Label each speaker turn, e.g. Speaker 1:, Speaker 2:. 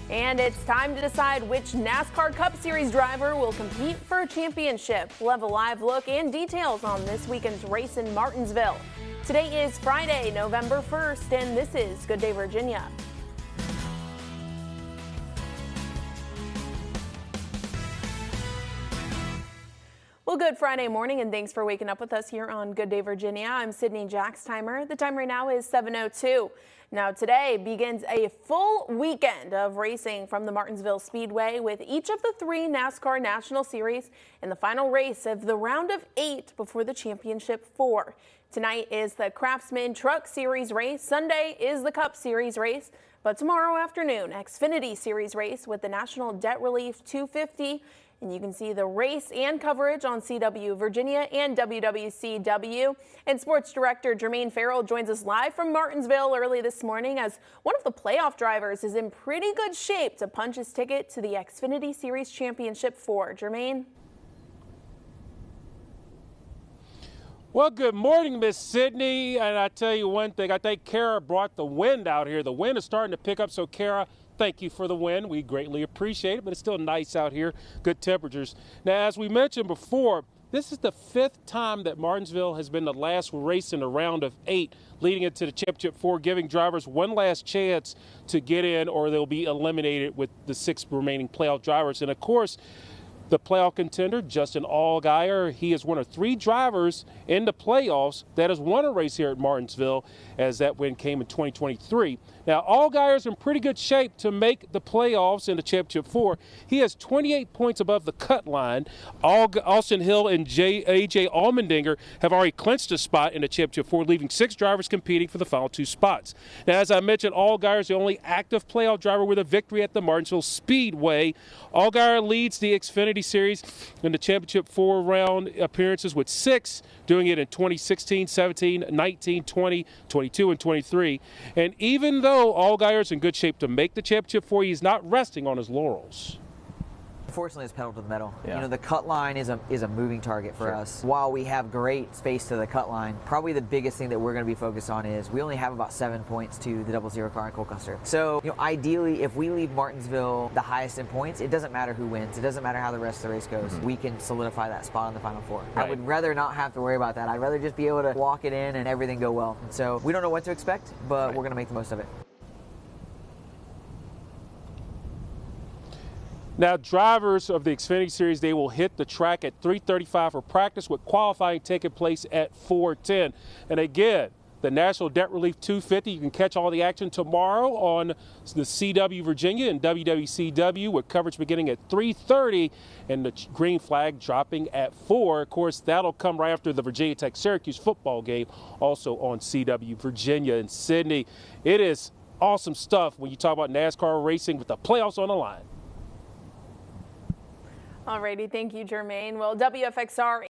Speaker 1: And it's time to decide which NASCAR Cup Series driver will compete for a championship. We'll have a live look and details on this weekend's race in Martinsville. Today is Friday, November 1st, and this is Good Day Virginia. Well, good Friday morning, and thanks for waking up with us here on Good Day Virginia. I'm Sydney Jackstimer. The time right now is 7:02. Now today begins a full weekend of racing from the Martinsville Speedway with each of the three NASCAR National Series in the final race of the round of 8 before the championship 4. Tonight is the Craftsman Truck Series race. Sunday is the Cup Series race. But tomorrow afternoon, Xfinity Series race with the National Debt Relief 250. And you can see the race and coverage on CW Virginia and WWCW. And sports director Jermaine Farrell joins us live from Martinsville early this morning as one of the playoff drivers is in pretty good shape to punch his ticket to the Xfinity Series Championship 4. Jermaine?
Speaker 2: Well, good morning, Miss Sydney. And I tell you one thing, I think Kara brought the wind out here. The wind is starting to pick up, so Kara, thank you for the win. We greatly appreciate it, but it's still nice out here. Good temperatures. Now, as we mentioned before, this is the 5th time that Martinsville has been the last race in the round of 8, leading into the championship 4, giving drivers one last chance to get in, or they'll be eliminated with the 6 remaining playoff drivers. And of course, the playoff contender, Justin Allgaier, he is one of 3 drivers in the playoffs that has won a race here at Martinsville, as that win came in 2023. Now, Allgaier's in pretty good shape to make the playoffs in the championship 4. He has 28 points above the cut line. Austin Hill and A.J. Allmendinger have already clinched a spot in the championship 4, leaving 6 drivers competing for the final 2 spots. Now, as I mentioned, Allgaier's the only active playoff driver with a victory at the Martinsville Speedway. Allgaier leads the Xfinity Series in the championship 4 round appearances with 6, doing it in 2016, 17, 19, 20, 22, and 23. And even though Allgaier's in good shape to make the championship 4, he's not resting on his laurels.
Speaker 3: Unfortunately, it's pedal to the metal.
Speaker 2: Yeah.
Speaker 3: You know, the cut line is a moving target for us. While we have great space to the cut line, probably the biggest thing that we're going to be focused on is we only have about 7 points to the 00 car in Colchester. So, you know, ideally, if we leave Martinsville the highest in points, it doesn't matter who wins. It doesn't matter how the rest of the race goes. We can solidify that spot in the final 4.
Speaker 2: Right.
Speaker 3: I would rather not have to worry about that. I'd rather just be able to walk it in and everything go well. And so we don't know what to expect, but we're going to make the most of it.
Speaker 2: Now, drivers of the Xfinity Series, they will hit the track at 3:35 for practice, with qualifying taking place at 4:10. And again, the National Debt Relief 250, you can catch all the action tomorrow on the CW Virginia and WWCW, with coverage beginning at 3:30 and the green flag dropping at 4. Of course, that'll come right after the Virginia Tech-Syracuse football game, also on CW Virginia and Sydney. It is awesome stuff when you talk about NASCAR racing with the playoffs on the line.
Speaker 1: Alrighty, thank you, Jermaine. Well, WFXR